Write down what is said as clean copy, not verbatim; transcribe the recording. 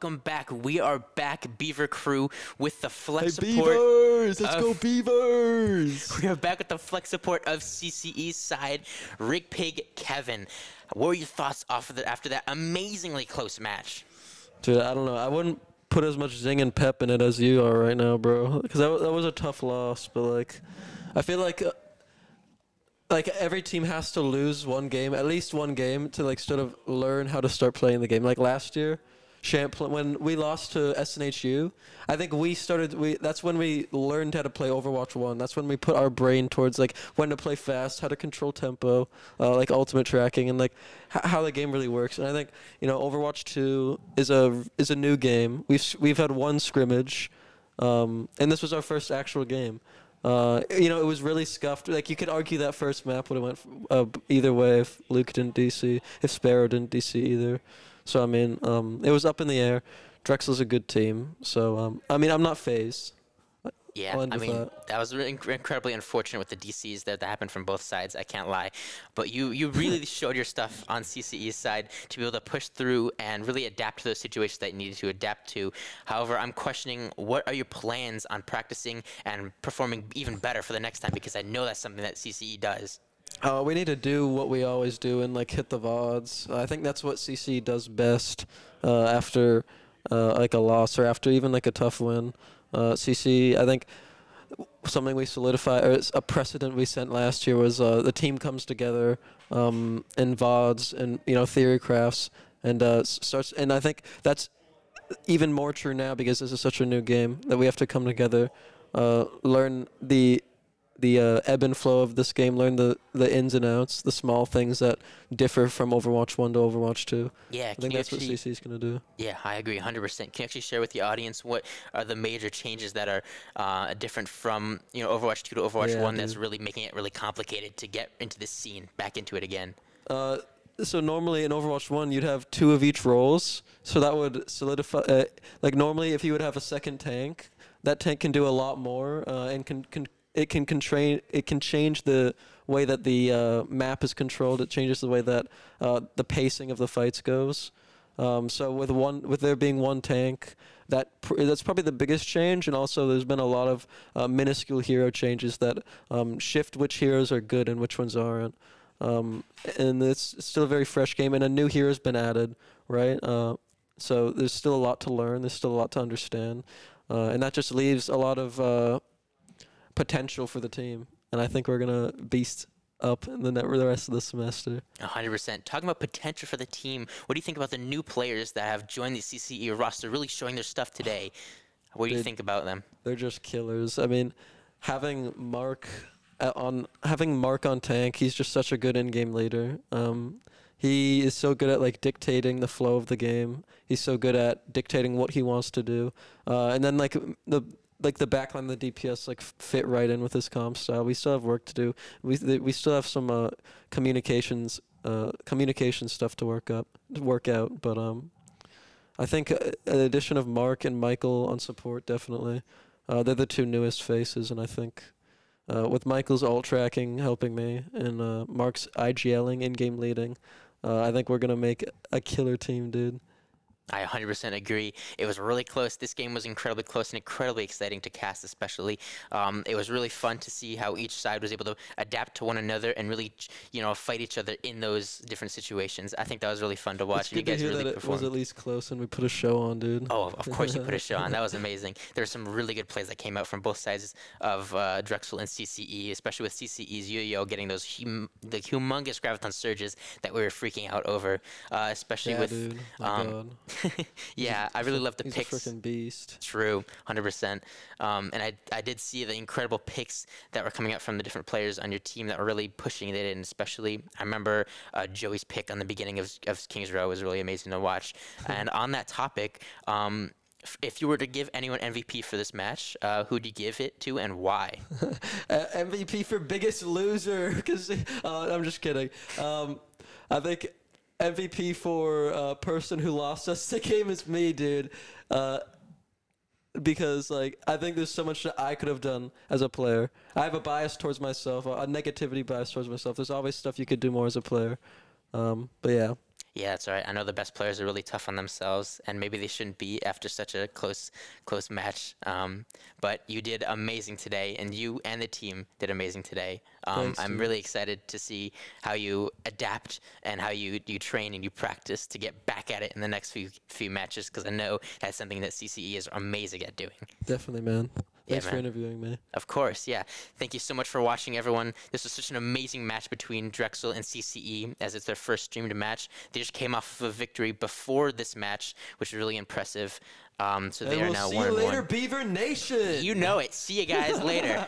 welcome back. We are back, Beaver Crew, with the flex Hey, support. Beavers! Let's go, Beavers! We are back with the flex support of CCE's side, Rig Pig Kevin. What were your thoughts after that amazingly close match? Dude, I don't know. I wouldn't put as much zing and pep in it as you are right now, bro. Because that was a tough loss, but like, I feel like every team has to lose one game, at least one game, to like sort of learn how to start playing the game. Like last year, when we lost to SNHU, I think that's when we learned how to play Overwatch 1. That's when we put our brain towards like when to play fast, how to control tempo, like ultimate tracking, and like how the game really works. And I think Overwatch 2 is a new game. We've had one scrimmage, and this was our first actual game. It was really scuffed. Like, you could argue that first map would have went either way if Luke didn't DC, if Sparrow didn't DC either. So, I mean, it was up in the air. Drexel's a good team. So, I'm not phased. Yeah, I mean, that was really incredibly unfortunate with the DCs that happened from both sides, I can't lie. But you really showed your stuff on CCE's side to be able to push through and really adapt to those situations that you needed to adapt to. However, I'm questioning, what are your plans on practicing and performing even better for the next time? Because I know that's something that CCE does. We need to do what we always do and like hit the VODs. I think that's what CCE does best after like a loss or after even like a tough win. CC, I think something we solidified, or a precedent we set last year, was the team comes together in VODs and theory crafts and starts. And I think that's even more true now because this is such a new game that we have to come together, learn the ebb and flow of this game, learn the ins and outs, the small things that differ from Overwatch 1 to Overwatch 2. Yeah, I think that's what CC is going to do. Yeah, I agree 100%. Can you actually share with the audience what are the major changes that are different from Overwatch 2 to Overwatch 1 that's really making it really complicated to get into this scene, back into it again? So normally in Overwatch 1, you'd have 2 of each roles. So that would solidify, like normally if you would have a second tank, that tank can do a lot more and it can change the way that the map is controlled. It changes the way that the pacing of the fights goes. So with there being one tank, that's probably the biggest change. And also there's been a lot of minuscule hero changes that shift which heroes are good and which ones aren't. And it's still a very fresh game, and a new hero's been added, right? So there's still a lot to learn. There's still a lot to understand, and that just leaves a lot of potential for the team, and I think we're gonna beast up in the rest of the semester. 100%. Talking about potential for the team, what do you think about the new players that have joined the CCE roster, really showing their stuff today? What do you think about them? They're just killers. I mean, having Mark on tank, he's just such a good in-game leader. He is so good at like dictating the flow of the game. He's so good at dictating what he wants to do, and then like the backline, the DPS like fit right in with his comp style. We still have work to do. We still have some communication stuff to work out. But I think the addition of Mark and Michael on support, definitely, they're the 2 newest faces, and I think with Michael's ult tracking helping me and Mark's IGLing in-game leading, I think we're gonna make a killer team, dude. I 100% agree. It was really close. This game was incredibly close and incredibly exciting to cast, especially. It was really fun to see how each side was able to adapt to one another and really, fight each other in those different situations. I think that was really fun to watch. It's good to hear that it was at least close and we put a show on, dude. Oh, of course you put a show on. That was amazing. There were some really good plays that came out from both sides of Drexel and CCE, especially with CCE's Yo-Yo getting those the humongous Graviton surges that we were freaking out over, especially with... Dude. My God. Yeah, I really love the picks. He's a freaking beast. True, 100%. And I did see the incredible picks that were coming out from the different players on your team that were really pushing it in. Especially, I remember Joey's pick on the beginning of Kings Row was really amazing to watch. And on that topic, if you were to give anyone MVP for this match, who'd you give it to and why? MVP for biggest loser, because I'm just kidding. I think MVP for person who lost us the game is me, dude. Because like I think there's so much that I could have done as a player. I have a bias towards myself, a negativity bias towards myself. There's always stuff you could do more as a player. But yeah. Yeah, that's all right. I know the best players are really tough on themselves, and maybe they shouldn't be after such a close match. But you did amazing today, and you and the team did amazing today. Thanks, I'm dude. really excited to see how you adapt and how you train and you practice to get back at it in the next few matches, because I know that's something that CCE is amazing at doing. Definitely, man. Yeah, Thanks for man. interviewing me. Of course, yeah. Thank you so much for watching, everyone. This was such an amazing match between Drexel and CCE, as it's their first streamed match. They just came off of a victory before this match, which is really impressive. So they are now 1-1. See you later, Beaver Nation. You know it. See you guys later.